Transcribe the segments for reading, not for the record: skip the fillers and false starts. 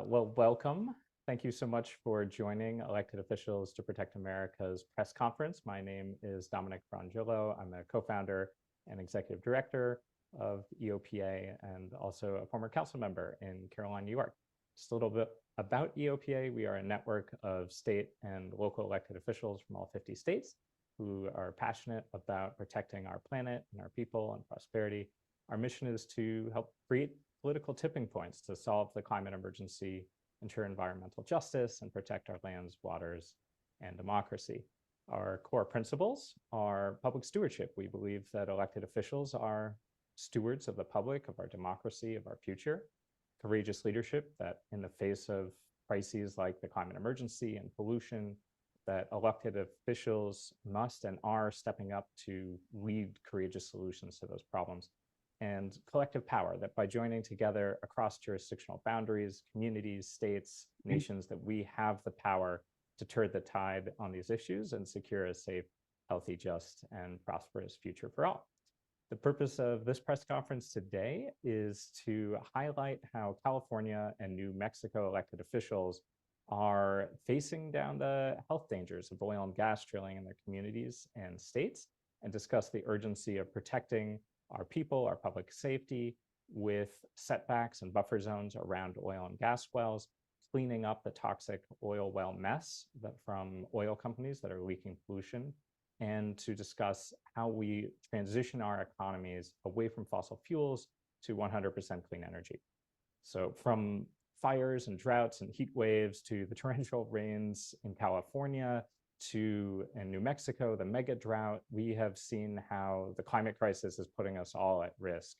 Welcome. Thank you so much for joining Elected Officials to Protect America's press conference. My name is Dominic Frongillo. I'm a co-founder and executive director of EOPA and also a former council member in Caroline, New York. Just a little bit about EOPA. We are a network of state and local elected officials from all 50 states who are passionate about protecting our planet and our people and prosperity. Our mission is to help create political tipping points to solve the climate emergency, ensure environmental justice, and protect our lands, waters, and democracy. Our core principles are public stewardship. We believe that elected officials are stewards of the public, of our democracy, of our future. Courageous leadership, that in the face of crises like the climate emergency and pollution, that elected officials must and are stepping up to lead courageous solutions to those problems. And collective power, that by joining together across jurisdictional boundaries, communities, states, nations, that we have the power to turn the tide on these issues and secure a safe, healthy, just, and prosperous future for all. The purpose of this press conference today is to highlight how California and New Mexico elected officials are facing down the health dangers of oil and gas drilling in their communities and states, and discuss the urgency of protecting our people, our public safety, with setbacks and buffer zones around oil and gas wells, cleaning up the toxic oil well mess from oil companies that are leaking pollution, and to discuss how we transition our economies away from fossil fuels to 100% clean energy. So from fires and droughts and heat waves to the torrential rains in California, in New Mexico, the mega drought, we have seen how the climate crisis is putting us all at risk.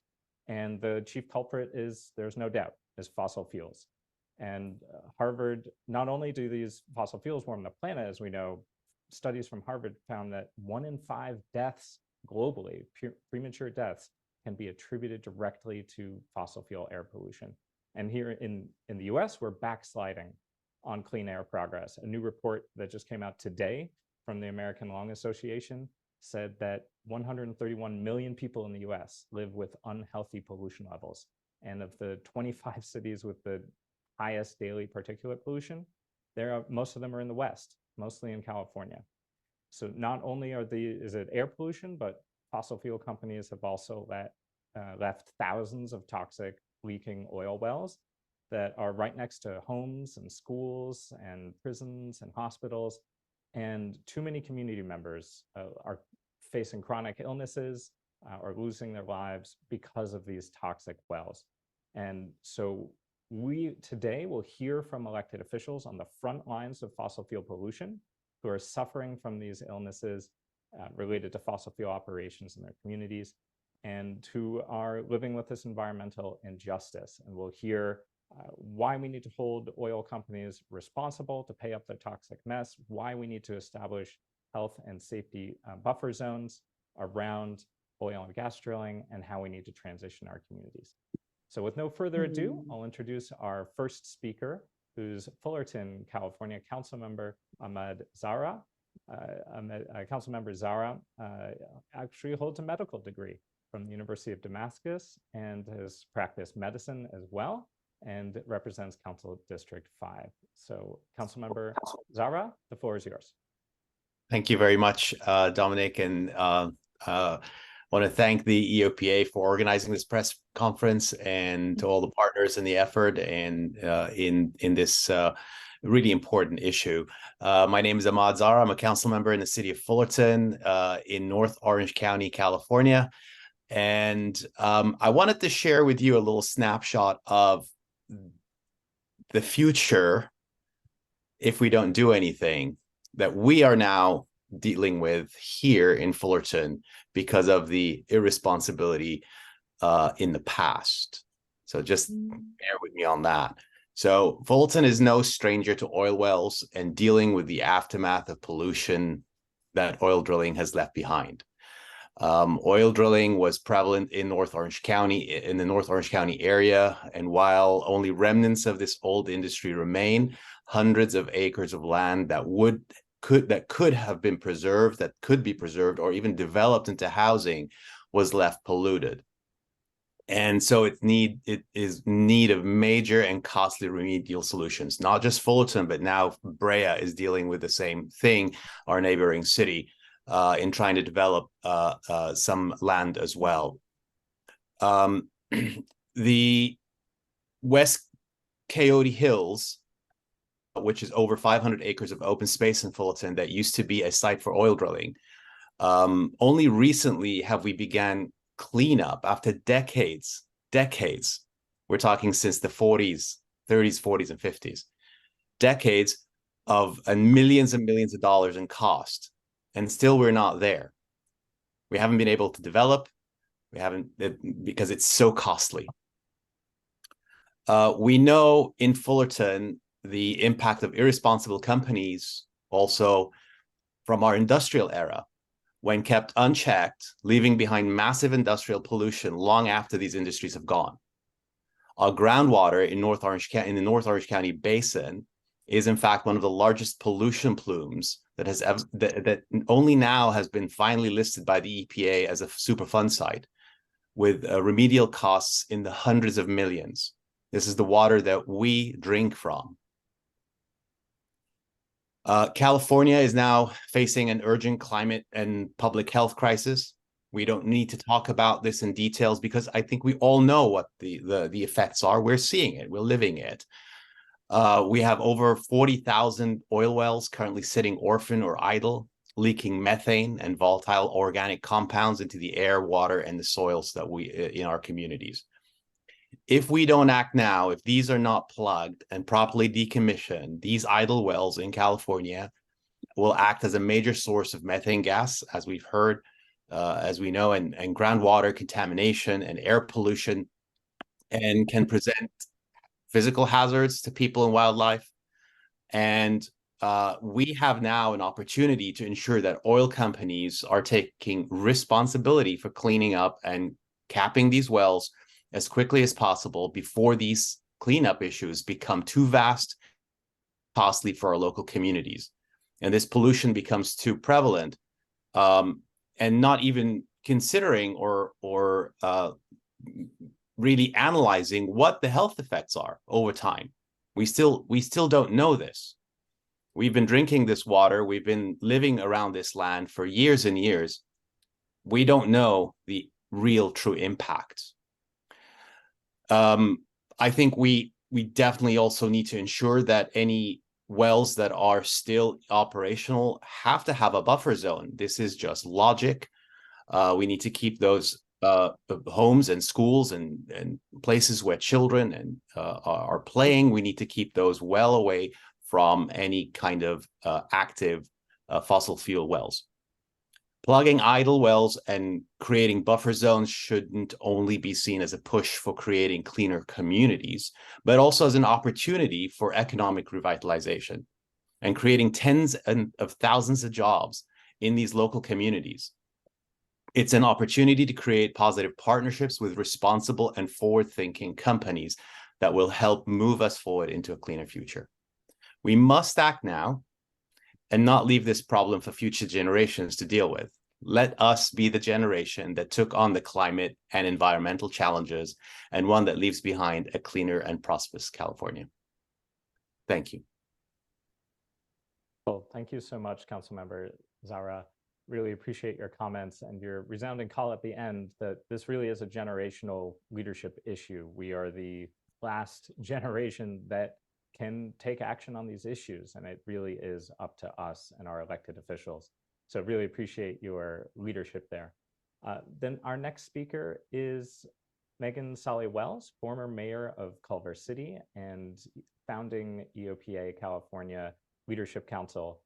And the chief culprit is, there's no doubt, is fossil fuels. And Harvard, not only do these fossil fuels warm the planet, as we know, studies from Harvard found that 1 in 5 deaths globally, premature deaths, can be attributed directly to fossil fuel air pollution. And here in the US, we're backsliding on clean air progress. A new report that just came out today from the American Lung Association said that 131 million people in the US live with unhealthy pollution levels. And of the 25 cities with the highest daily particulate pollution, most of them are in the West, mostly in California. So not only is it air pollution, but fossil fuel companies have also left thousands of toxic leaking oil wells that are right next to homes and schools and prisons and hospitals. And too many community members are facing chronic illnesses or losing their lives because of these toxic wells. And so we today will hear from elected officials on the front lines of fossil fuel pollution who are suffering from these illnesses related to fossil fuel operations in their communities and who are living with this environmental injustice. And we'll hear why we need to hold oil companies responsible to pay up their toxic mess, why we need to establish health and safety buffer zones around oil and gas drilling, and how we need to transition our communities. So with no further ado, I'll introduce our first speaker, who's Fullerton, California Councilmember Ahmad Zahra. Councilmember Zahra actually holds a medical degree from the University of Damascus and has practiced medicine as well, and represents Council District 5. So Councilmember Zahra, the floor is yours. Thank you very much, Dominic, and want to thank the EOPA for organizing this press conference, and to all the partners in the effort and in this really important issue. My name is Ahmad Zahra. I'm a council member in the city of Fullerton in North Orange County, California. And I wanted to share with you a little snapshot of the future if we don't do anything that we are now dealing with here in Fullerton because of the irresponsibility in the past. So just bear with me on that. So Fullerton is no stranger to oil wells and dealing with the aftermath of pollution that oil drilling has left behind. Oil drilling was prevalent in North Orange County, in the North Orange County area, and while only remnants of this old industry remain, hundreds of acres of land that could have been preserved, that could be preserved, or even developed into housing, was left polluted. And so it is need of major and costly remedial solutions. Not just Fullerton, but now Brea is dealing with the same thing, our neighboring city, in trying to develop some land as well. The West Coyote Hills, which is over 500 acres of open space in Fullerton that used to be a site for oil drilling. Only recently have we began cleanup after decades. We're talking since the 40s, 30s, 40s, and 50s. Decades of millions and millions of dollars in cost. And still we're not there. We haven't been able to develop. We haven't, because it's so costly. We know in Fullerton the impact of irresponsible companies also from our industrial era, when kept unchecked, leaving behind massive industrial pollution long after these industries have gone. Our groundwater in the North Orange County Basin is in fact one of the largest pollution plumes that only now has been finally listed by the EPA as a Superfund site, with remedial costs in the hundreds of millions. This is the water that we drink from. California is now facing an urgent climate and public health crisis. We don't need to talk about this in details because I think we all know what the effects are. We're seeing it. We're living it. We have over 40,000 oil wells currently sitting orphan or idle, leaking methane and volatile organic compounds into the air, water, and the soils that we in our communities. If we don't act now, if these are not plugged and properly decommissioned, these idle wells in California will act as a major source of methane gas, as we've heard, as we know, and groundwater contamination and air pollution, and can present physical hazards to people and wildlife. And we have now an opportunity to ensure that oil companies are taking responsibility for cleaning up and capping these wells as quickly as possible before these cleanup issues become too vast, costly for our local communities. And this pollution becomes too prevalent, and not even considering or really analyzing what the health effects are over time. We still don't know this. We've been drinking this water. We've been living around this land for years and years. We don't know the real true impact. I think we definitely also need to ensure that any wells that are still operational have to have a buffer zone. This is just logic. We need to keep those homes and schools and places where children are playing. We need to keep those well away from any kind of active fossil fuel wells. Plugging idle wells and creating buffer zones shouldn't only be seen as a push for creating cleaner communities, but also as an opportunity for economic revitalization and creating tens of thousands of jobs in these local communities. It's an opportunity to create positive partnerships with responsible and forward-thinking companies that will help move us forward into a cleaner future. We must act now and not leave this problem for future generations to deal with. Let us be the generation that took on the climate and environmental challenges, and one that leaves behind a cleaner and prosperous California. Thank you. Well, thank you so much, Councilmember Zahra. Really appreciate your comments and your resounding call at the end that this really is a generational leadership issue. We are the last generation that can take action on these issues, and it really is up to us and our elected officials. So really appreciate your leadership there. Then our next speaker is Meghan Sahli-Wells, former mayor of Culver City and founding EOPA California Leadership Council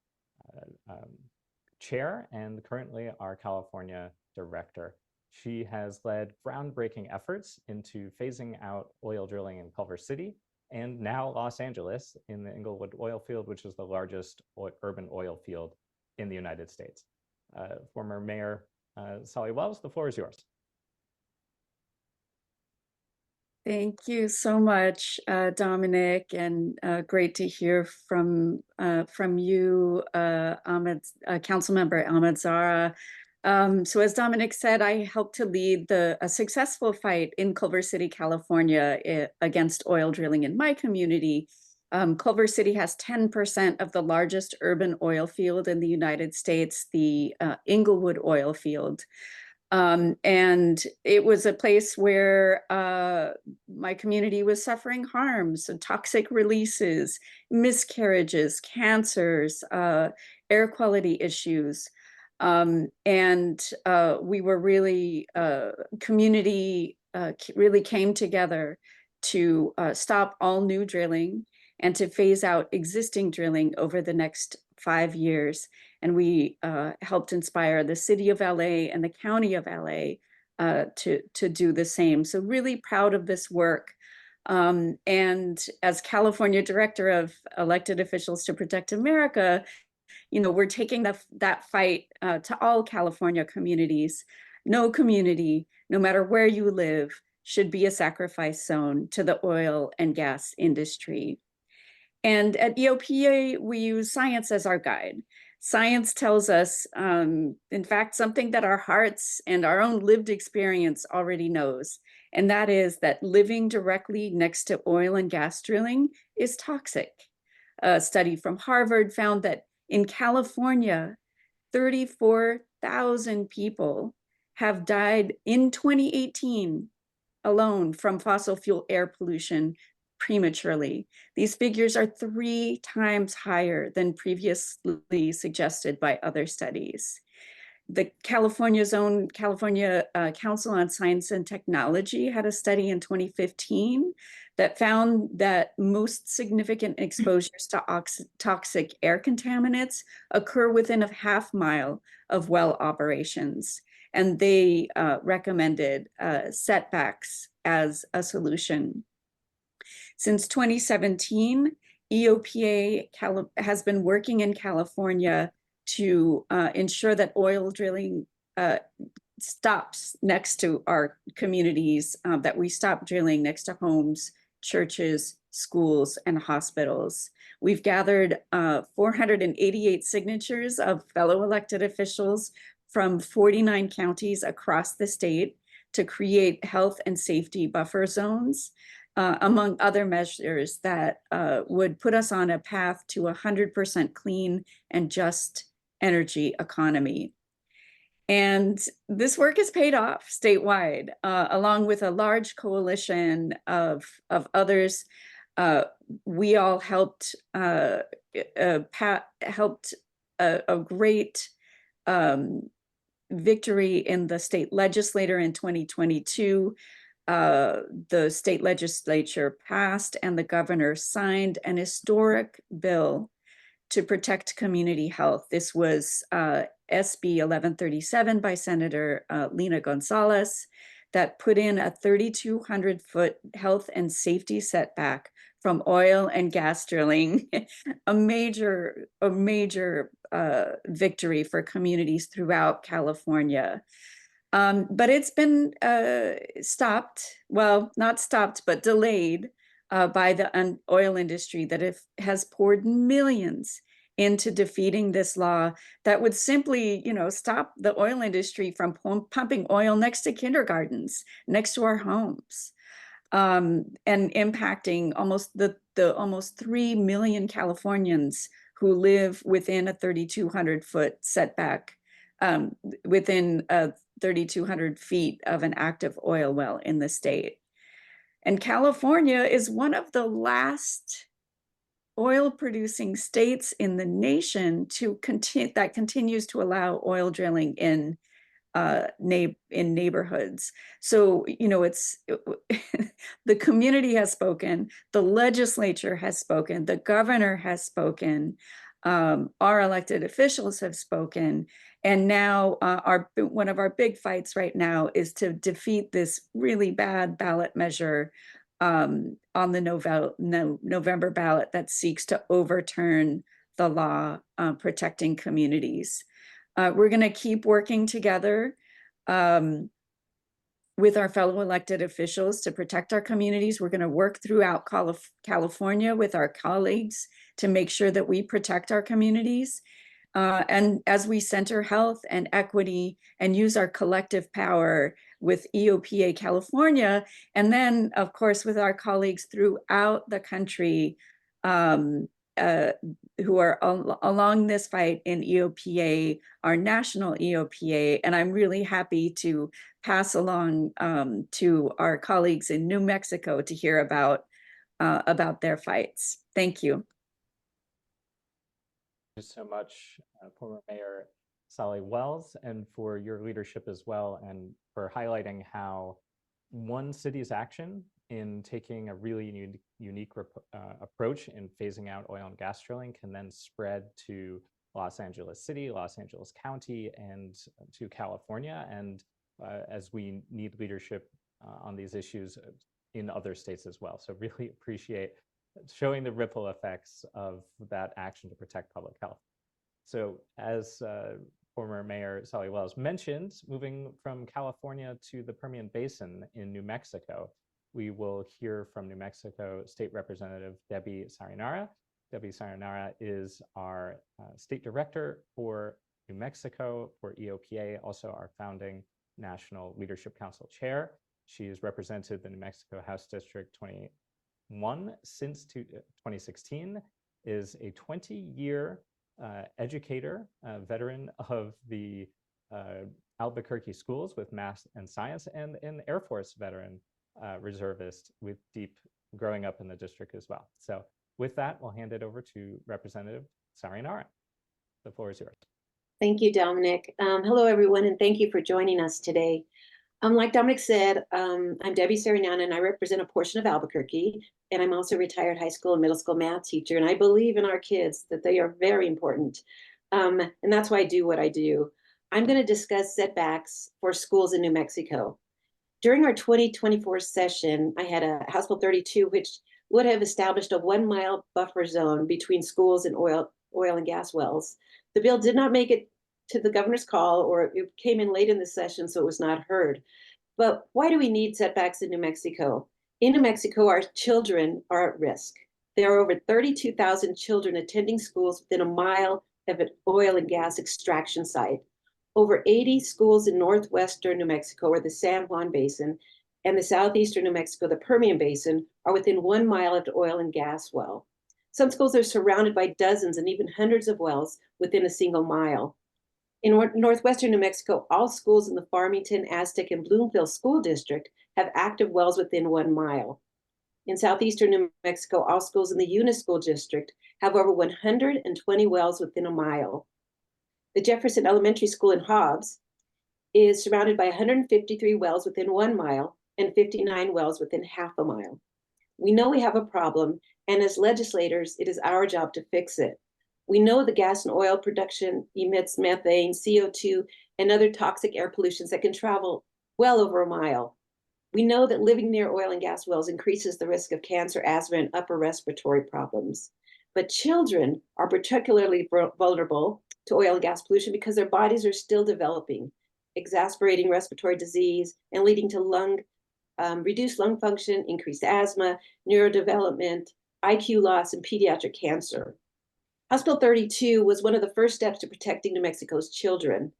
chair, and currently our California director. She has led groundbreaking efforts into phasing out oil drilling in Culver City, and now Los Angeles in the Inglewood oil field, which is the largest urban oil field in the United States. Former Mayor Sahli-Wells, the floor is yours. Thank you so much, Dominic, and great to hear from you, Ahmad, Councilmember Ahmad Zahra. So as Dominic said, I helped to lead a successful fight in Culver City, California against oil drilling in my community. Culver City has 10% of the largest urban oil field in the United States, the Inglewood oil field. And it was a place where my community was suffering harms, so toxic releases, miscarriages, cancers, air quality issues. And we were really, community really came together to stop all new drilling and to phase out existing drilling over the next 5 years. And we helped inspire the city of LA and the county of LA to do the same. So really proud of this work. And as California Director of Elected Officials to Protect America, we're taking that fight to all California communities. No community, no matter where you live, should be a sacrifice zone to the oil and gas industry. And at EOPA, we use science as our guide. Science tells us, in fact, something that our hearts and our own lived experience already knows, and that is that living directly next to oil and gas drilling is toxic. A study from Harvard found that in California, 34,000 people have died in 2018 alone from fossil fuel air pollution prematurely. These figures are 3 times higher than previously suggested by other studies. The California's own California Council on Science and Technology had a study in 2015 that found that most significant exposures to toxic air contaminants occur within a half mile of well operations. And they recommended setbacks as a solution. Since 2017, EOPA has been working in California to ensure that oil drilling stops next to our communities, that we stop drilling next to homes, churches, schools, and hospitals. We've gathered 488 signatures of fellow elected officials from 49 counties across the state to create health and safety buffer zones, among other measures that would put us on a path to 100% clean and just energy economy. And this work has paid off statewide, along with a large coalition of others. We all helped a great victory in the state legislature in 2022. The state legislature passed and the governor signed an historic bill to protect community health. This was SB 1137 by Senator Lina Gonzalez that put in a 3,200-foot health and safety setback from oil and gas drilling, a major victory for communities throughout California. But it's been stopped, well, not stopped, but delayed by the oil industry that has poured millions into defeating this law that would simply, stop the oil industry from pumping oil next to kindergartens, next to our homes, and impacting almost almost 3 million Californians who live within a 3,200-foot setback, within 3,200 feet of an active oil well in the state. And California is one of the last oil-producing states in the nation that continues to allow oil drilling in neighborhoods. So, the community has spoken, the legislature has spoken, the governor has spoken, our elected officials have spoken, and now one of our big fights right now is to defeat this really bad ballot measure on the November ballot that seeks to overturn the law protecting communities. We're going to keep working together with our fellow elected officials to protect our communities. We're going to work throughout California with our colleagues to make sure that we protect our communities. And as we center health and equity and use our collective power with EOPA California, and then, of course, with our colleagues throughout the country who are along this fight in EOPA, our national EOPA, and I'm really happy to pass along to our colleagues in New Mexico to hear about their fights. Thank you. Thank you so much, former Mayor Sahli-Wells, and for your leadership as well, and for highlighting how one city's action in taking a really unique approach in phasing out oil and gas drilling can then spread to Los Angeles City, Los Angeles County, and to California. And as we need leadership on these issues in other states as well. So really appreciate showing the ripple effects of that action to protect public health. So as former Mayor Sahli-Wells mentioned, moving from California to the Permian Basin in New Mexico, we will hear from New Mexico State Representative Debbie Sariñana. Debbie Sariñana is our State Director for New Mexico for EOPA, also our founding National Leadership Council Chair. She has represented the New Mexico House District 21 since 2016, is a 20-year educator, veteran of the Albuquerque schools with math and science, and an Air Force veteran reservist with deep growing up in the district as well. So with that, we'll hand it over to Representative Sariñana. The floor is yours. Thank you, Dominic. Hello, everyone, and thank you for joining us today. Like Dominic said, I'm Debbie Sariñana, and I represent a portion of Albuquerque, and I'm also a retired high school and middle school math teacher, and I believe in our kids, that they are very important, and that's why I do what I do. I'm going to discuss setbacks for schools in New Mexico. During our 2024 session, I had a House Bill 32, which would have established a 1-mile buffer zone between schools and oil and gas wells. The bill did not make it to the governor's call, or it came in late in the session, so it was not heard. But why do we need setbacks in New Mexico? In New Mexico, our children are at risk. There are over 32,000 children attending schools within a mile of an oil and gas extraction site. Over 80 schools in northwestern New Mexico, or the San Juan Basin, and the southeastern New Mexico, the Permian Basin, are within 1 mile of the oil and gas well. Some schools are surrounded by dozens and even hundreds of wells within a single mile. In northwestern New Mexico, all schools in the Farmington, Aztec, and Bloomfield School District have active wells within 1 mile. In southeastern New Mexico, all schools in the Eunice School District have over 120 wells within a mile. The Jefferson Elementary School in Hobbs is surrounded by 153 wells within 1 mile and 59 wells within half a mile. We know we have a problem, and as legislators, it is our job to fix it. We know the gas and oil production emits methane, CO2, and other toxic air pollutions that can travel well over a mile. We know that living near oil and gas wells increases the risk of cancer, asthma, and upper respiratory problems. But children are particularly vulnerable to oil and gas pollution because their bodies are still developing, exacerbating respiratory disease and leading to reduced lung function, increased asthma, neurodevelopment, IQ loss, and pediatric cancer. House Bill 32 was one of the first steps to protecting New Mexico's children.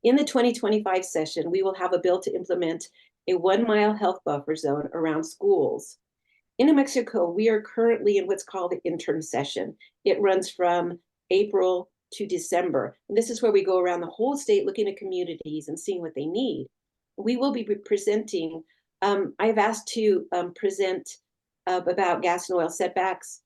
In the 2025 session, we will have a bill to implement a 1-mile health buffer zone around schools. In New Mexico, we are currently in what's called the interim session. It runs from April to December. And this is where we go around the whole state looking at communities and seeing what they need. We will be presenting, I've asked to present about gas and oil setbacks.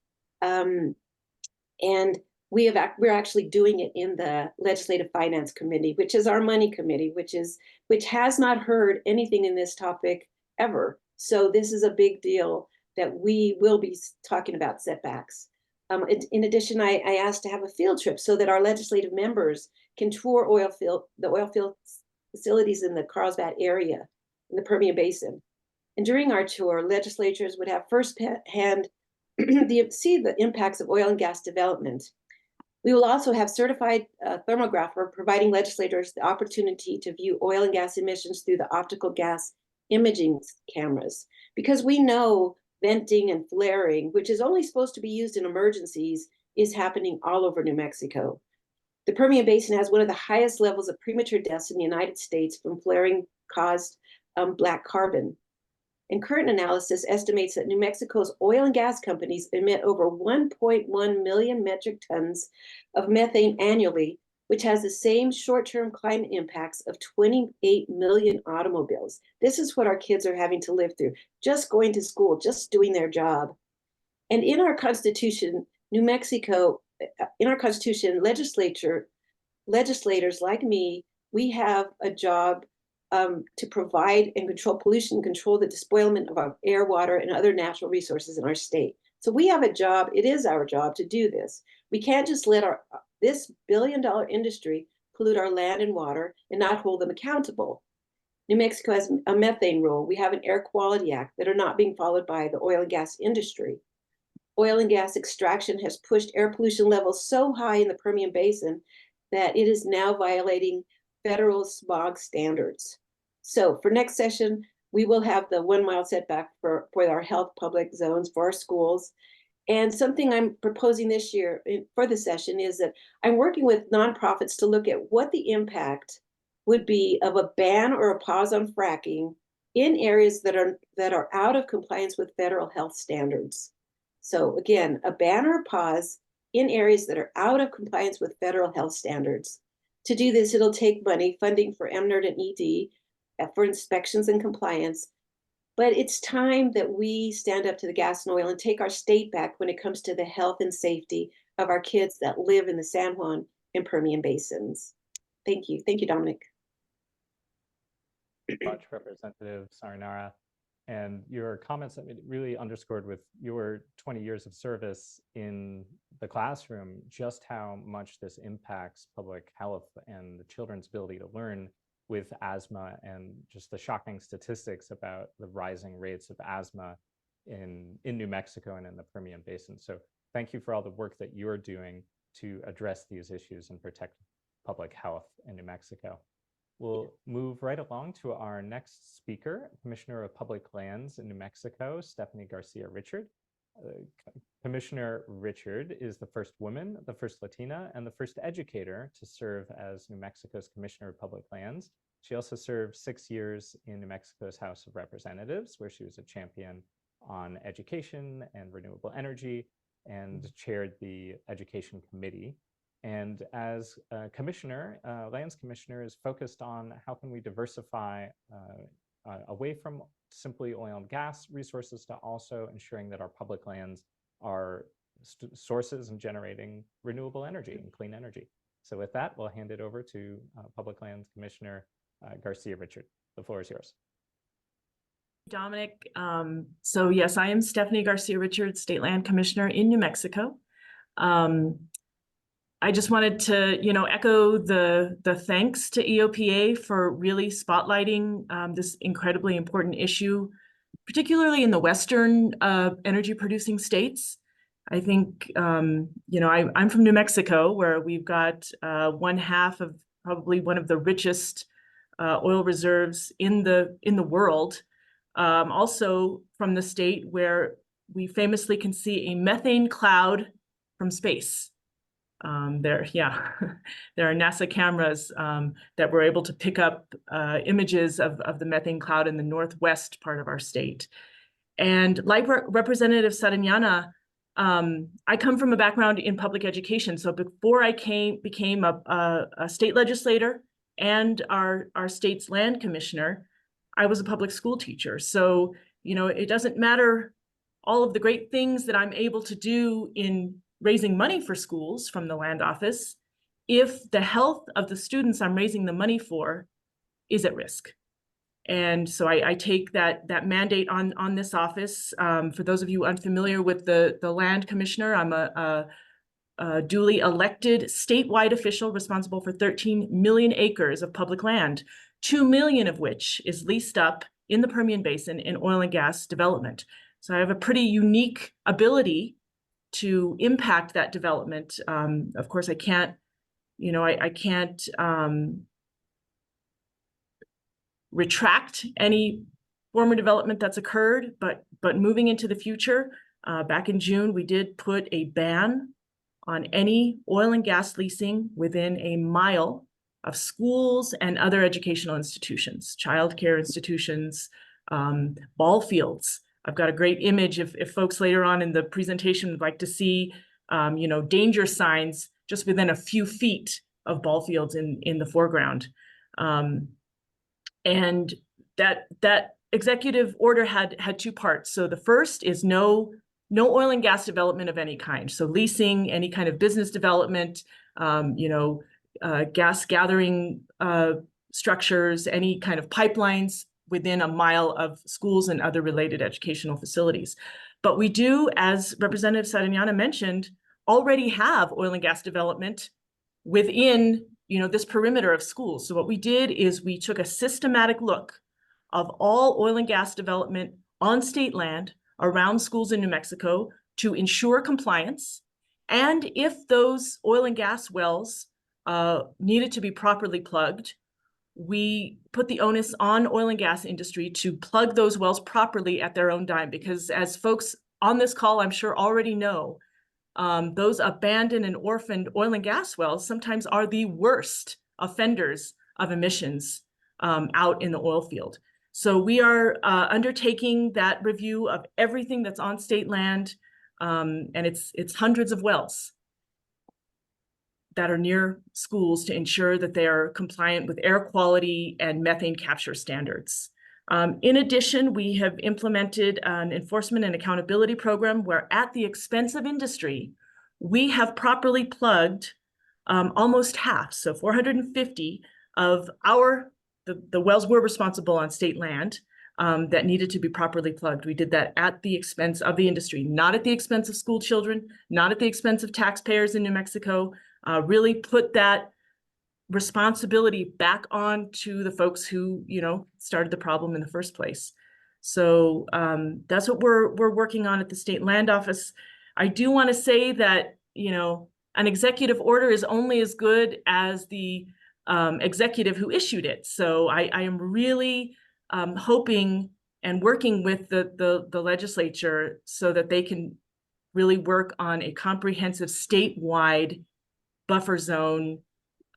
And we're actually doing it in the Legislative Finance Committee, which is our money committee, which has not heard anything in this topic ever. So this is a big deal that we will be talking about setbacks. In addition, I asked to have a field trip so that our legislative members can tour the oil field facilities in the Carlsbad area in the Permian Basin. And during our tour, legislators would have firsthand see the impacts of oil and gas development. We will also have certified thermographer providing legislators the opportunity to view oil and gas emissions through the optical gas imaging cameras, because we know venting and flaring, which is only supposed to be used in emergencies, is happening all over New Mexico. The Permian Basin has one of the highest levels of premature deaths in the United States from flaring caused black carbon. And current analysis estimates that New Mexico's oil and gas companies emit over 1.1 million metric tons of methane annually, which has the same short-term climate impacts of 28 million automobiles. This is what our kids are having to live through, just going to school, just doing their job. And in our Constitution, New Mexico, in our Constitution, legislators like me, we have a job to provide and control pollution, control the despoilment of our air, water, and other natural resources in our state. So we have a job, it is our job to do this. We can't just let this billion-dollar industry pollute our land and water and not hold them accountable. New Mexico has a methane rule. We have an Air Quality Act that are not being followed by the oil and gas industry. Oil and gas extraction has pushed air pollution levels so high in the Permian Basin that it is now violating federal smog standards. So for next session, we will have the 1 mile setback for our health public zones for our schools. And something I'm proposing this year for the session is that I'm working with nonprofits to look at what the impact would be of a ban or a pause on fracking in areas that are out of compliance with federal health standards. So again, a ban or a pause in areas that are out of compliance with federal health standards. To do this, it'll take money, funding for MNERD and ED for inspections and compliance. But it's time that we stand up to the gas and oil and take our state back when it comes to the health and safety of our kids that live in the San Juan and Permian basins. Thank you. Thank you, Dominic. Much, Representative Sariñana. And your comments that really underscored with your 20 years of service in the classroom, just how much this impacts public health and the children's ability to learn with asthma, and just the shocking statistics about the rising rates of asthma in New Mexico and in the Permian Basin. So thank you for all the work that you're doing to address these issues and protect public health in New Mexico. We'll move right along to our next speaker, Commissioner of Public Lands in New Mexico, Stephanie Garcia Richard. Commissioner Richard is the first woman, the first Latina, and the first educator to serve as New Mexico's Commissioner of Public Lands. She also served 6 years in New Mexico's House of Representatives, where she was a champion on education and renewable energy and chaired the Education Committee. And as commissioner, lands commissioner is focused on how can we diversify away from simply oil and gas resources to also ensuring that our public lands are sources and generating renewable energy and clean energy. So with that, we'll hand it over to Public Lands Commissioner Garcia Richard. The floor is yours. Dominic. So yes, I am Stephanie Garcia Richard, State Land Commissioner in New Mexico. I just wanted to, echo the thanks to EOPA for really spotlighting this incredibly important issue, particularly in the Western energy producing states. I think, I'm from New Mexico, where we've got 1/2 of probably one of the richest oil reserves in the world. Also from the state where we famously can see a methane cloud from space. There are NASA cameras that were able to pick up images of the methane cloud in the northwest part of our state. And like Representative Sariñana, I come from a background in public education. So before I became a state legislator and our state's land commissioner, I was a public school teacher. So, it doesn't matter all of the great things that I'm able to do in raising money for schools from the land office if the health of the students I'm raising the money for is at risk. And so I take that mandate on this office. For those of you unfamiliar with the land commissioner, I'm a duly elected statewide official responsible for 13 million acres of public land, 2 million of which is leased up in the Permian Basin in oil and gas development. So I have a pretty unique ability to impact that development. Of course, I can't retract any former development that's occurred, but moving into the future, back in June, we did put a ban on any oil and gas leasing within a mile of schools and other educational institutions, childcare institutions, ball fields. I've got a great image if folks later on in the presentation would like to see, danger signs just within a few feet of ball fields in the foreground. And that executive order had two parts. So the first is no oil and gas development of any kind. So leasing, any kind of business development, gas gathering structures, any kind of pipelines within a mile of schools and other related educational facilities. But we do, as Representative Sariñana mentioned, already have oil and gas development within this perimeter of schools. So what we did is we took a systematic look of all oil and gas development on state land around schools in New Mexico to ensure compliance. And if those oil and gas wells needed to be properly plugged, we put the onus on oil and gas industry to plug those wells properly at their own dime, because as folks on this call, I'm sure already know, those abandoned and orphaned oil and gas wells sometimes are the worst offenders of emissions out in the oil field. So we are undertaking that review of everything that's on state land, and it's hundreds of wells that are near schools to ensure that they are compliant with air quality and methane capture standards. In addition, we have implemented an enforcement and accountability program where, at the expense of industry, we have properly plugged almost half, so 450 of the wells were responsible on state land that needed to be properly plugged. We did that at the expense of the industry, not at the expense of school children, not at the expense of taxpayers in New Mexico. Really put that responsibility back on to the folks who, started the problem in the first place. So that's what we're working on at the State Land Office. I do want to say that, an executive order is only as good as the executive who issued it. So I am really hoping and working with the legislature so that they can really work on a comprehensive statewide buffer zone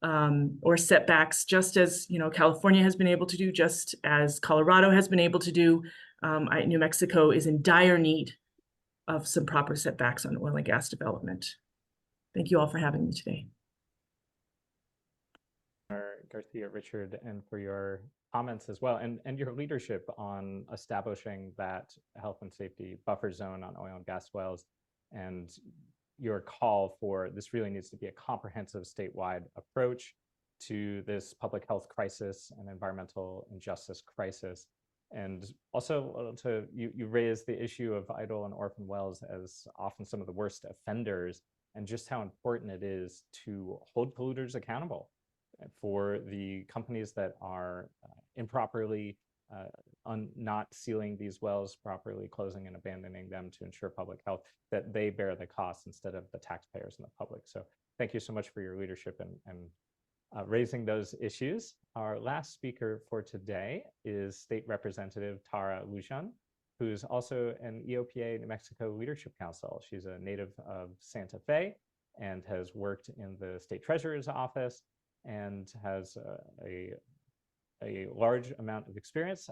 or setbacks, just as California has been able to do, just as Colorado has been able to do. New Mexico is in dire need of some proper setbacks on oil and gas development. Thank you all for having me today. Garcia, Richard, and for your comments as well, and your leadership on establishing that health and safety buffer zone on oil and gas wells, and your call for this really needs to be a comprehensive statewide approach to this public health crisis and environmental injustice crisis. And also you raised the issue of idle and orphan wells as often some of the worst offenders, and just how important it is to hold polluters accountable for the companies that are improperly not sealing these wells properly, closing and abandoning them to ensure public health, that they bear the cost instead of the taxpayers and the public. So thank you so much for your leadership and raising those issues. Our last speaker for today is State Representative Tara Lujan, who's also an EOPA New Mexico Leadership Council. She's a native of Santa Fe and has worked in the State Treasurer's Office and has a large amount of experience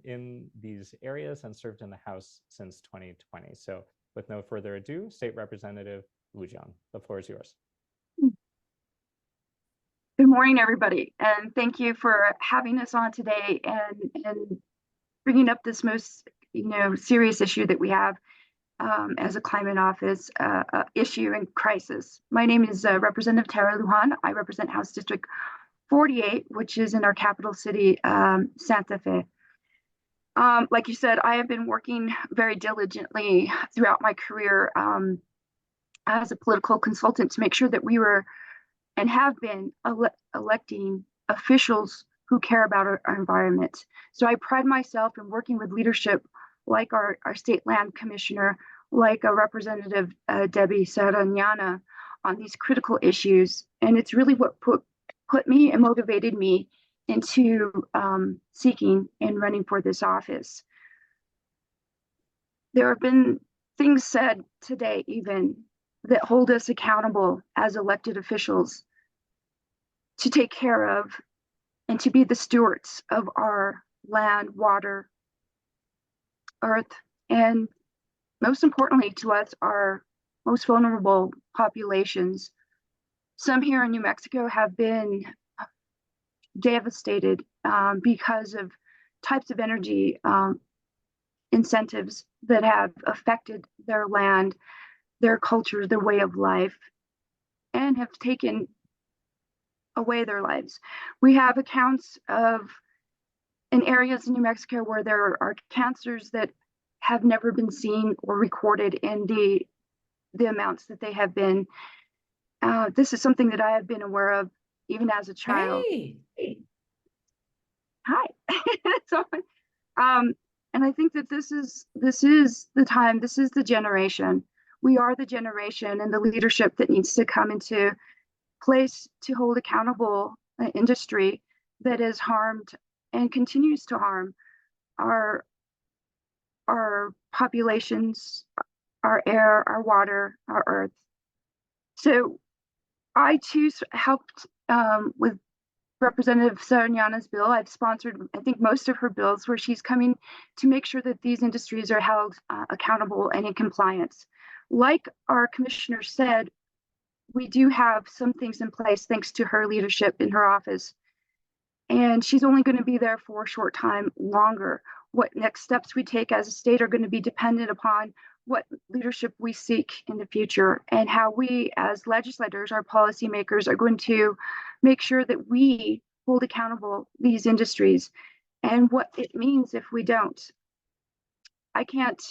in these areas and served in the House since 2020. So with no further ado, State Representative Lujan, the floor is yours. Good morning, everybody, and thank you for having us on today and bringing up this most serious issue that we have as a climate office issue and crisis. My name is Representative Tara Lujan. I represent House District 48, which is in our capital city, Santa Fe. Like you said, I have been working very diligently throughout my career as a political consultant to make sure that we were and have been electing officials who care about our environment. So I pride myself in working with leadership like our state land commissioner, like a Representative Debbie Sariñana on these critical issues. And it's really what put me and motivated me into seeking and running for this office. There have been things said today even that hold us accountable as elected officials to take care of and to be the stewards of our land, water, earth, and most importantly to us, our most vulnerable populations. Some here in New Mexico have been devastated because of types of energy incentives that have affected their land, their culture, their way of life, and have taken away their lives. We have accounts of in areas in New Mexico where there are cancers that have never been seen or recorded in the amounts that they have been. This is something that I have been aware of even as a child. Hey. Hi. So, and I think that this is the time, this is the generation. We are the generation and the leadership that needs to come into place to hold accountable an industry that has harmed and continues to harm our populations, our air, our water, our earth. So I too helped with Representative Sariñana's bill. I've sponsored, I think, most of her bills where she's coming to make sure that these industries are held accountable and in compliance. Like our commissioner said, we do have some things in place thanks to her leadership in her office. And she's only going to be there for a short time longer. What next steps we take as a state are going to be dependent upon what leadership we seek in the future and how we as legislators, our policymakers, are going to make sure that we hold accountable these industries and what it means if we don't. I can't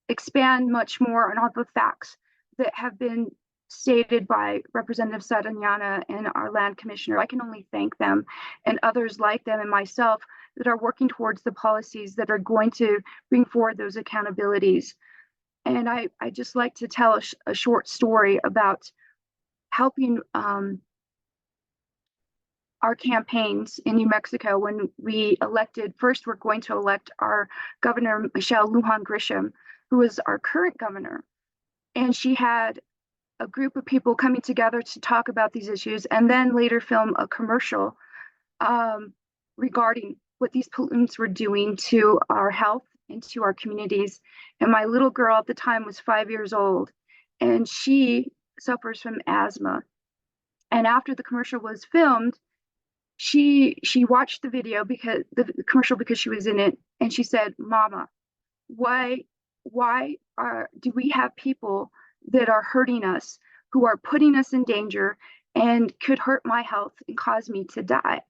expand much more on all the facts that have been stated by Representative Sariñana and our land commissioner. I can only thank them and others like them and myself that are working towards the policies that are going to bring forward those accountabilities. And I just like to tell a short story about helping our campaigns in New Mexico when we elected. First, we're going to elect our governor, Michelle Lujan Grisham, who is our current governor. And she had a group of people coming together to talk about these issues and then later film a commercial regarding what these pollutants were doing to our health and to our communities. And my little girl at the time was 5 years old and she suffers from asthma. And after the commercial was filmed, she watched the video because the commercial because she was in it, and she said, "Mama, why do we have people that are hurting us, who are putting us in danger and could hurt my health and cause me to die?"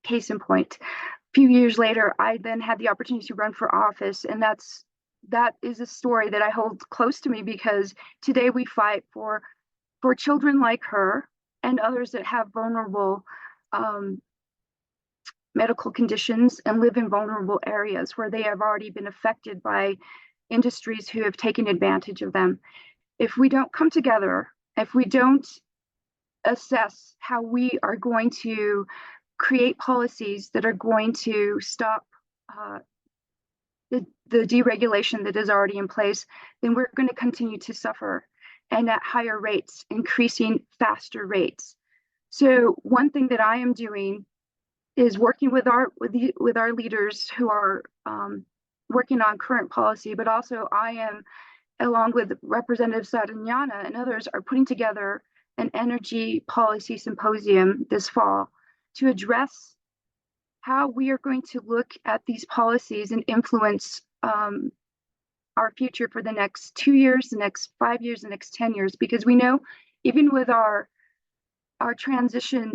Case in point, a few years later, I then had the opportunity to run for office, and that is a story that I hold close to me because today we fight for children like her and others that have vulnerable medical conditions and live in vulnerable areas where they have already been affected by industries who have taken advantage of them. If we don't come together, if we don't assess how we are going to create policies that are going to stop the deregulation that is already in place, then we're going to continue to suffer, and at higher rates, increasing faster rates. So one thing that I am doing is working with our leaders who are working on current policy, but also I am, along with Representative Sariñana and others, are putting together an energy policy symposium this fall to address how we are going to look at these policies and influence our future for the next 2 years, the next 5 years, the next 10 years, because we know even with our transition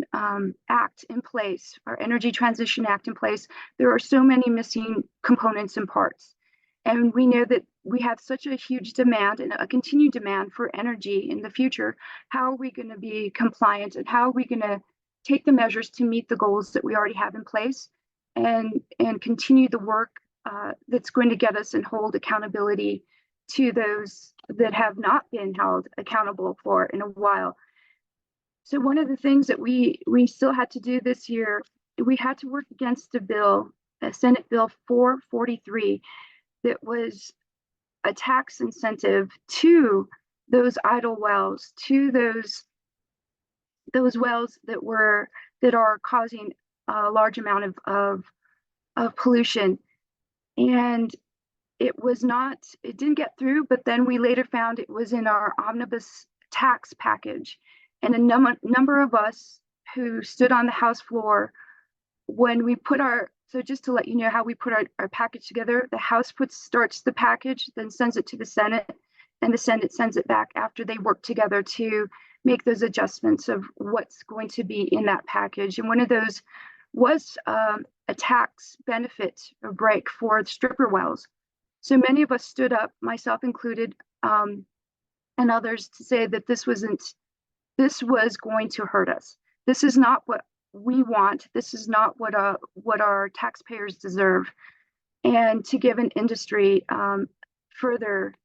act in place, our energy transition act in place, there are so many missing components and parts. And we know that we have such a huge demand and a continued demand for energy in the future. How are we going to be compliant, and how are we going to take the measures to meet the goals that we already have in place and continue the work that's going to get us and hold accountability to those that have not been held accountable for in a while. So one of the things that we still had to do this year, we had to work against a bill, Senate Bill 443, that was a tax incentive to those idle wells to those wells that are causing a large amount of pollution. And it didn't get through, but then we later found it was in our omnibus tax package. And a number of us who stood on the House floor when we put so just to let you know how we put our package together, the House starts the package, then sends it to the Senate, and the Senate sends it back after they work together to make those adjustments of what's going to be in that package. And one of those was a tax benefit or break for stripper wells. So many of us stood up, myself included, and others, to say that this was going to hurt us. This is not what we want. This is not what our taxpayers deserve. And to give an industry further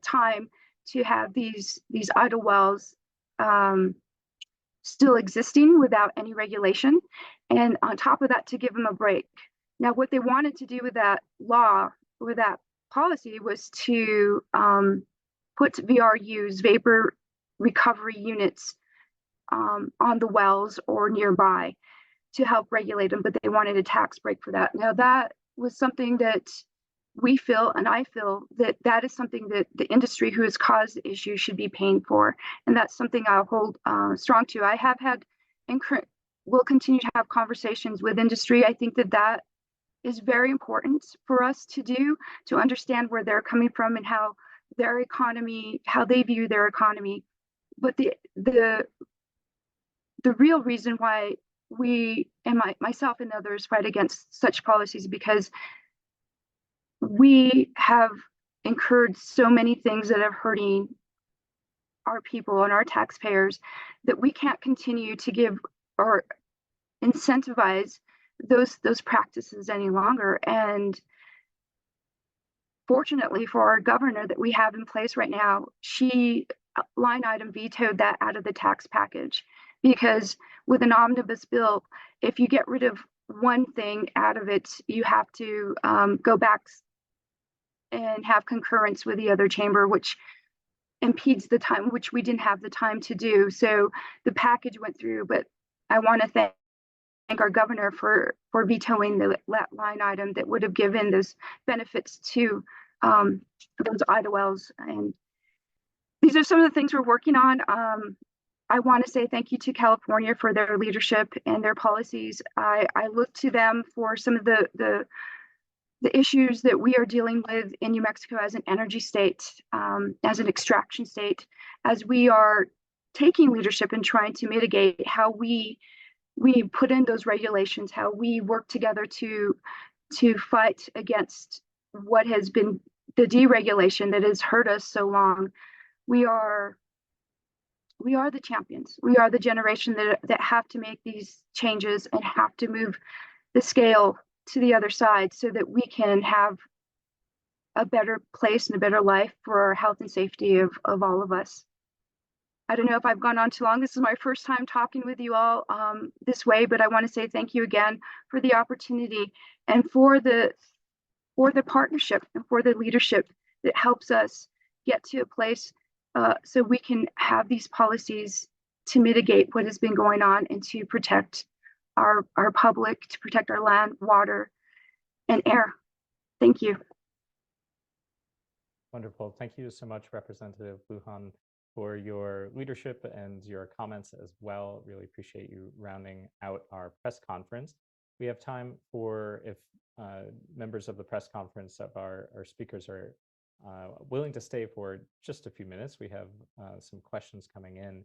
time to have these idle wells still existing without any regulation, and on top of that, to give them a break. Now, what they wanted to do with that law, with that policy, was to put VRUs, vapor recovery units, on the wells or nearby to help regulate them, but they wanted a tax break for that. Now, that was something that we feel, and I feel, that is something that the industry who has caused the issue should be paying for. And that's something I'll hold strong to. I have had and will continue to have conversations with industry. I think that is very important for us to do, to understand where they're coming from and how their economy, how they view their economy. But the real reason why we, and myself and others, fight against such policies, because we have incurred so many things that are hurting our people and our taxpayers, that we can't continue to give or incentivize those practices any longer. And fortunately for our governor that we have in place right now, she line item vetoed that out of the tax package, because with an omnibus bill, if you get rid of one thing out of it, you have to go back and have concurrence with the other chamber, which impedes the time, which we didn't have the time to do. So the package went through, but I want to thank our governor for vetoing that line item that would have given those benefits to those idle wells. And these are some of the things we're working on. I want to say thank you to California for their leadership and their policies. I look to them for some of the issues that we are dealing with in New Mexico as an energy state, as an extraction state, as we are taking leadership and trying to mitigate how we put in those regulations, how we work together to fight against what has been the deregulation that has hurt us so long. We are the champions. We are the generation that have to make these changes and have to move the scale to the other side so that we can have a better place and a better life for our health and safety of all of us. I don't know if I've gone on too long. This is my first time talking with you all this way, but I want to say thank you again for the opportunity and for the partnership and for the leadership that helps us get to a place so we can have these policies to mitigate what has been going on and to protect our public, to protect our land, water, and air. Thank you. Wonderful. Thank you so much, Representative Lujan, for your leadership and your comments as well. Really appreciate you rounding out our press conference. We have time for, if members of the press conference of our speakers are willing to stay for just a few minutes. We have some questions coming in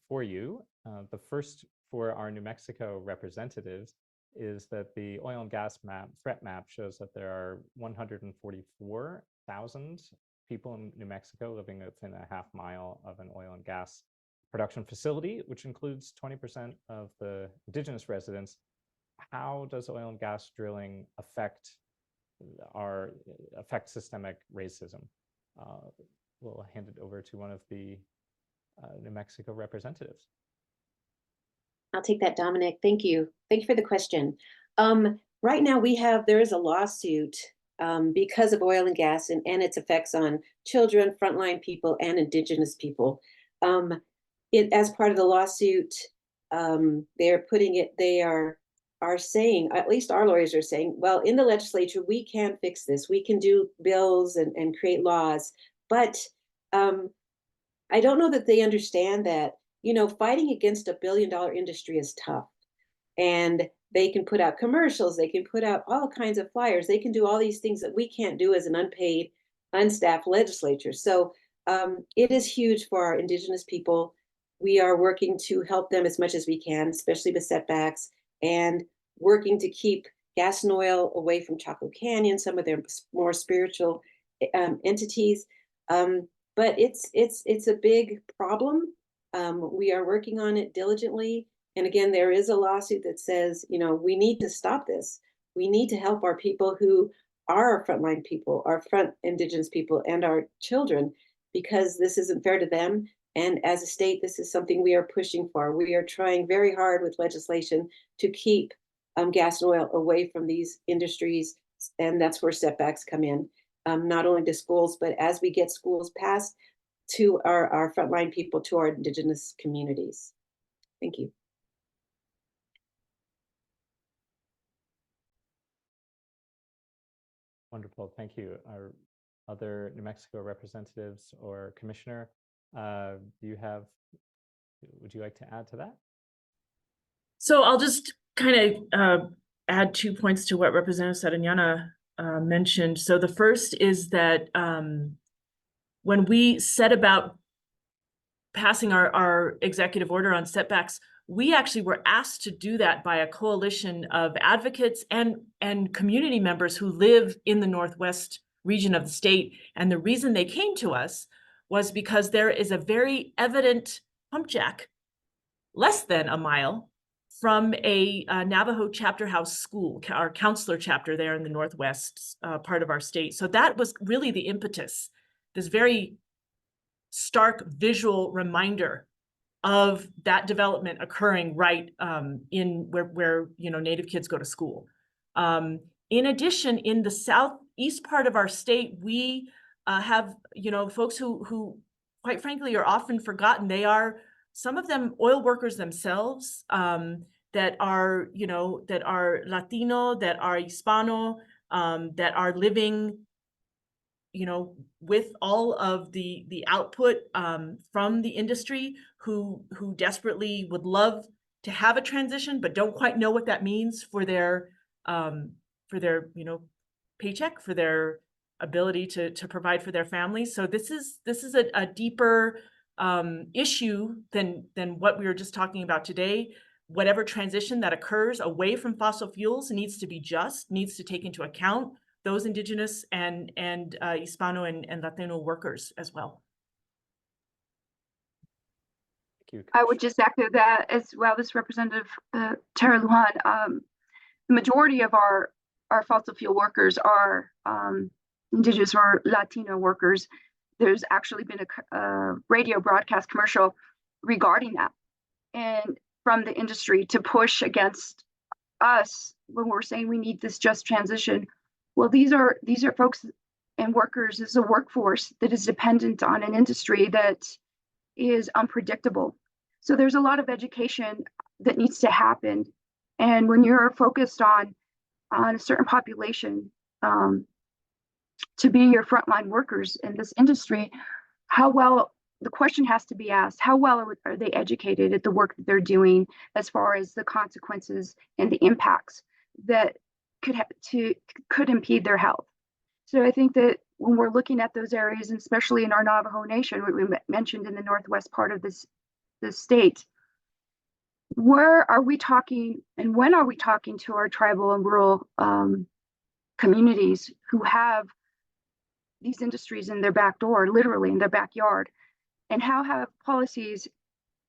for you. The first for our New Mexico representatives is that the oil and gas threat map shows that there are 144,000 people in New Mexico living within a half mile of an oil and gas production facility, which includes 20% of the indigenous residents. How does oil and gas drilling affect systemic racism? We'll hand it over to one of the New Mexico representatives. I'll take that, Dominic. Thank you. Thank you for the question. Right now there is a lawsuit because of oil and gas and its effects on children, frontline people, and Indigenous people. As part of the lawsuit, they are saying, at least our lawyers are saying, well, in the legislature, we can fix this. We can do bills and create laws. But I don't know that they understand that, fighting against $1 billion industry is tough. And they can put out commercials, they can put out all kinds of flyers, they can do all these things that we can't do as an unpaid, unstaffed legislature. So it is huge for our Indigenous people. We are working to help them as much as we can, especially with setbacks, and working to keep gas and oil away from Chaco Canyon, some of their more spiritual entities. But it's a big problem. We are working on it diligently. And again, there is a lawsuit that says, we need to stop this. We need to help our people who are our frontline people, our front Indigenous people, and our children, because this isn't fair to them. And as a state, this is something we are pushing for. We are trying very hard with legislation to keep gas and oil away from these industries. And that's where setbacks come in, not only to schools, but as we get schools passed to our frontline people, to our Indigenous communities. Thank you. Wonderful, thank you. Our other New Mexico representatives or commissioner, would you like to add to that? So I'll just kind of add 2 points to what Representative Sariñana mentioned. So the first is that when we set about passing our executive order on setbacks, we actually were asked to do that by a coalition of advocates and community members who live in the Northwest region of the state. And the reason they came to us was because there is a very evident pump jack less than a mile from a Navajo chapter house school, our counselor chapter there in the Northwest part of our state. So that was really the impetus, this very stark visual reminder of that development occurring right in where Native kids go to school. In addition, in the southeast part of our state, we have folks who quite frankly are often forgotten. They are, some of them, oil workers themselves, that are Latino, that are Hispano, that are living with all of the output from the industry, who desperately would love to have a transition, but don't quite know what that means for their paycheck, for their ability to provide for their families. So this is a deeper issue than what we were just talking about today. Whatever transition that occurs away from fossil fuels needs to be just, needs to take into account those Indigenous and Hispano and Latino workers as well. Thank you. I would just echo that as well. This Representative Tara Lujan, the majority of our fossil fuel workers are Indigenous or Latino workers. There's actually been a radio broadcast commercial regarding that, and from the industry to push against us when we're saying we need this just transition. Well, these are folks and workers. This is a workforce that is dependent on an industry that is unpredictable. So there's a lot of education that needs to happen. And when you're focused on a certain population to be your frontline workers in this industry, the question has to be asked, how well are they educated at the work that they're doing, as far as the consequences and the impacts that could impede their health. So I think that when we're looking at those areas, and especially in our Navajo Nation, what we mentioned in the northwest part of this state, where are we talking and when are we talking to our tribal and rural communities who have these industries in their back door, literally in their backyard? And how have policies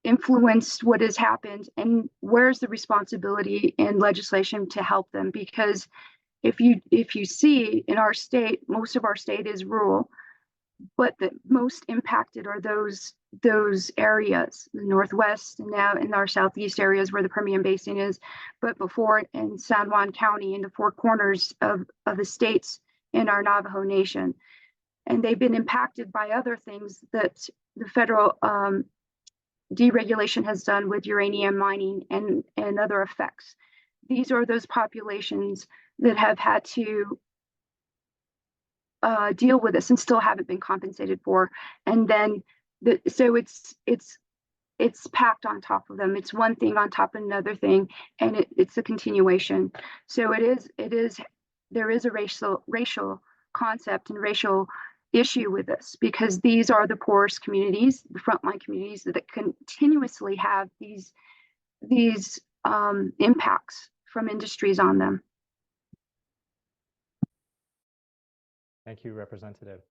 influenced what has happened, and where's the responsibility in legislation to help them? Because if you see in our state, most of our state is rural, but the most impacted are those areas, the Northwest, and now in our Southeast areas where the Permian Basin is, but before in San Juan County, in the four corners of the states in our Navajo Nation. And they've been impacted by other things that the federal deregulation has done with uranium mining and other effects. These are those populations that have had to deal with this and still haven't been compensated for. And then, so it's packed on top of them. It's one thing on top of another thing, and it's a continuation. So there is a racial concept and racial issue with this, because these are the poorest communities, the frontline communities that continuously have these impacts from industries on them. Thank you, Representative.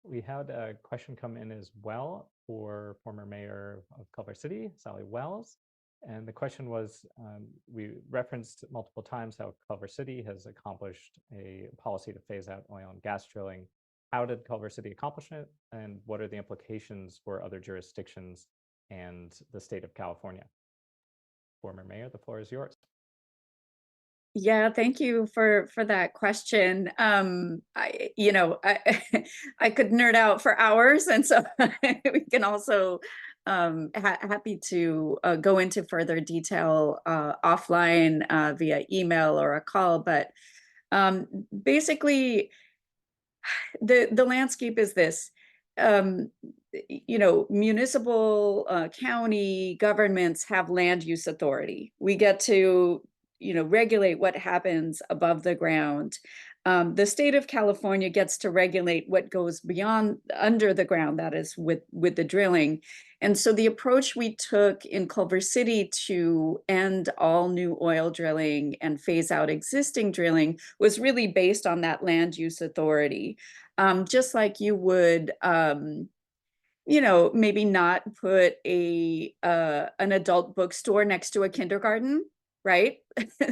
We had a question come in as well for former Mayor of Culver City, Sahli-Wells. And the question was, we referenced multiple times how Culver City has accomplished a policy to phase out oil and gas drilling. How did Culver City accomplish it? And what are the implications for other jurisdictions and the state of California? Former Mayor, the floor is yours. Yeah, thank you for that question. I could nerd out for hours, and so we can also happy to go into further detail offline via email or a call. But basically, the landscape is this. Municipal county governments have land use authority. We get to regulate what happens above the ground. The state of California gets to regulate what goes beyond under the ground, that is with the drilling. And so the approach we took in Culver City to end all new oil drilling and phase out existing drilling was really based on that land use authority. Just like you would maybe not put an adult bookstore next to a kindergarten, right?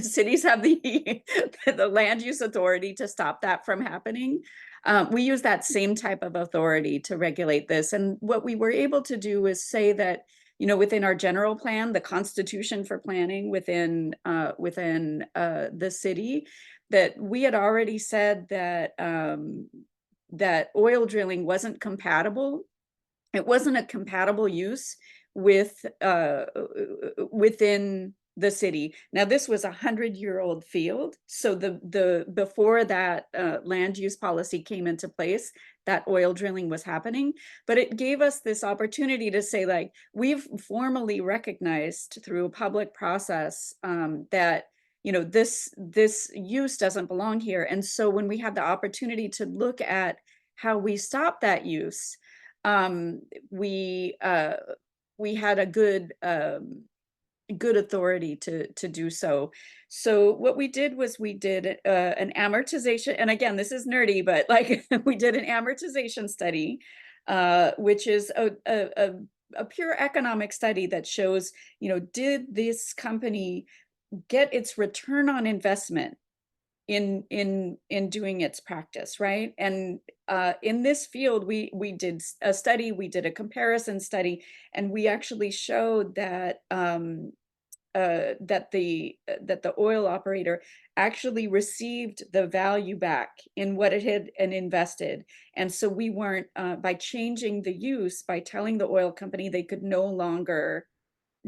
Cities have the land use authority to stop that from happening. We use that same type of authority to regulate this. And what we were able to do is say that, within our general plan, the constitution for planning within the city, that we had already said that that oil drilling wasn't compatible. It wasn't a compatible use with within the city. Now, this was 100-year-old field. So the before that land use policy came into place, that oil drilling was happening. But it gave us this opportunity to say, like, we've formally recognized through a public process that this use doesn't belong here. And so when we had the opportunity to look at how we stop that use, we had a good authority to do so. So what we did was we did an amortization, and again, this is nerdy, but like we did an amortization study, which is a pure economic study that shows, did this company get its return on investment in doing its practice, right? And in this field, we did a study, we did a comparison study, and we actually showed that that the oil operator actually received the value back in what it had invested. And so we weren't by changing the use, by telling the oil company they could no longer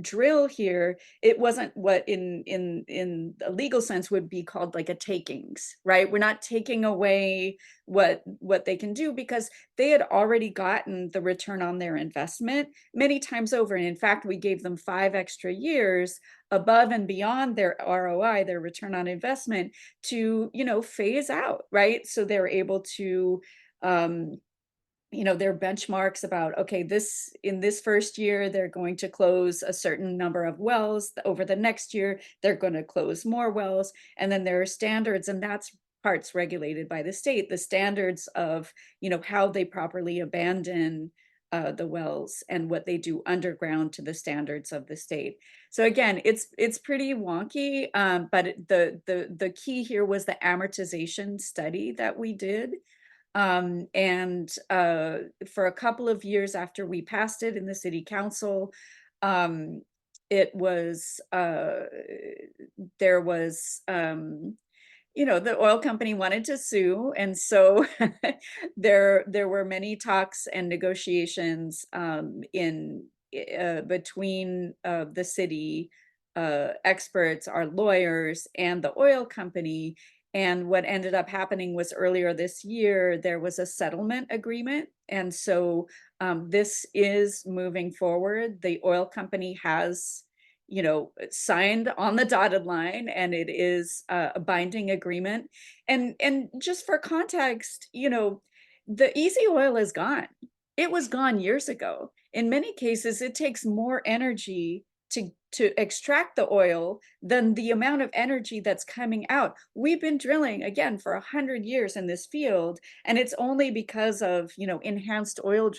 drill here, it wasn't what in a legal sense would be called like a takings, right? We're not taking away what they can do, because they had already gotten the return on their investment many times over. And in fact, we gave them 5 extra years above and beyond their ROI, their return on investment, to phase out, right? So they're able to their benchmarks about, okay, in this first year, they're going to close a certain number of wells. Over the next year, they're going to close more wells. And then there are standards, and that's parts regulated by the state, the standards of, how they properly abandon the wells and what they do underground to the standards of the state. So again, it's pretty wonky, but the key here was the amortization study that we did. And for a couple of years after we passed it in the city council, it was there was the oil company wanted to sue, and so there were many talks and negotiations between the city experts, our lawyers, and the oil company. And what ended up happening was earlier this year, there was a settlement agreement. And so this is moving forward. The oil company has, signed on the dotted line, and it is a binding agreement. And just for context, the easy oil is gone. It was gone years ago. In many cases, it takes more energy to extract the oil than the amount of energy that's coming out. We've been drilling again for 100 years in this field, and it's only because of enhanced oil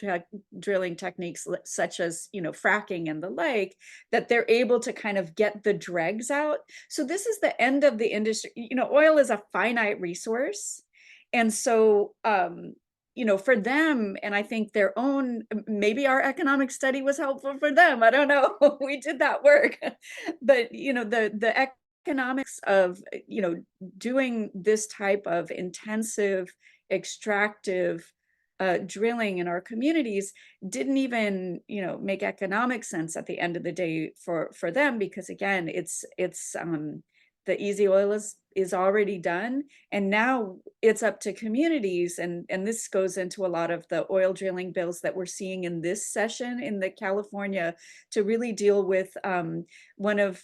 drilling techniques such as fracking and the like that they're able to kind of get the dregs out. So this is the end of the industry. Oil is a finite resource, and so for them, and I think their own, maybe our economic study was helpful for them. I don't know. We did that work. But, the economics of, doing this type of intensive extractive drilling in our communities didn't even, make economic sense at the end of the day for them, because again, it's the easy oil is already done, and now it's up to communities, and this goes into a lot of the oil drilling bills that we're seeing in this session in the California to really deal with one of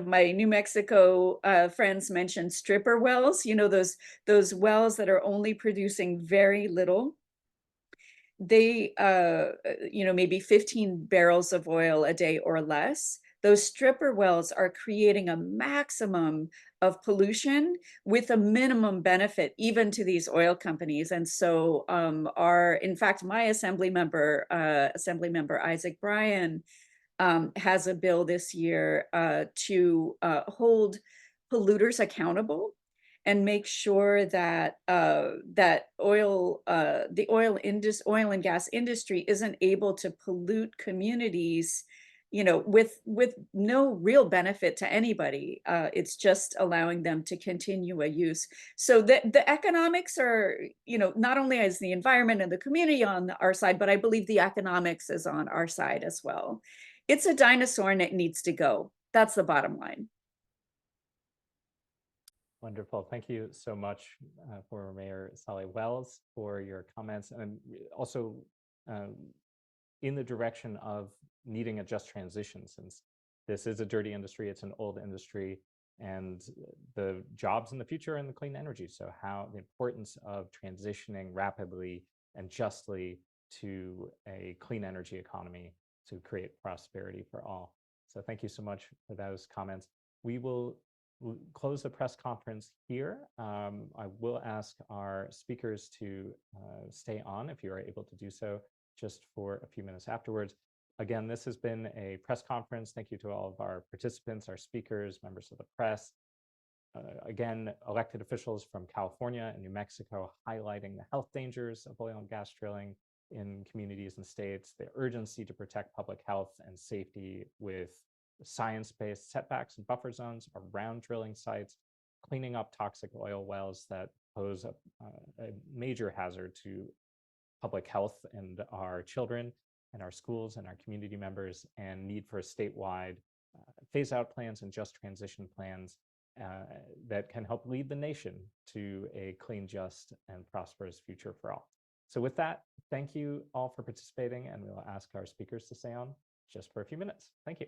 my New Mexico friends mentioned stripper wells, those wells that are only producing very little. They maybe 15 barrels of oil a day or less. Those stripper wells are creating a maximum of pollution with a minimum benefit even to these oil companies. And so in fact, my Assemblymember Isaac Bryan has a bill this year to hold polluters accountable and make sure that the oil and gas industry isn't able to pollute communities with no real benefit to anybody. It's just allowing them to continue a use. So the economics are, not only is the environment and the community on our side, but I believe the economics is on our side as well. It's a dinosaur and it needs to go. That's the bottom line. Wonderful. Thank you so much, former Mayor Sahli-Wells, for your comments, and also in the direction of needing a just transition, since this is a dirty industry, it's an old industry, and the jobs in the future are in the clean energy. So how the importance of transitioning rapidly and justly to a clean energy economy to create prosperity for all. So thank you so much for those comments. We will close the press conference here. I will ask our speakers to stay on if you are able to do so just for a few minutes afterwards. Again, this has been a press conference. Thank you to all of our participants, our speakers, members of the press. Again, elected officials from California and New Mexico highlighting the health dangers of oil and gas drilling in communities and states, the urgency to protect public health and safety with science-based setbacks and buffer zones around drilling sites, cleaning up toxic oil wells that pose a major hazard to public health and our children and our schools and our community members, and need for statewide phase-out plans and just transition plans that can help lead the nation to a clean, just, and prosperous future for all. So with that, thank you all for participating, and we'll ask our speakers to stay on just for a few minutes. Thank you.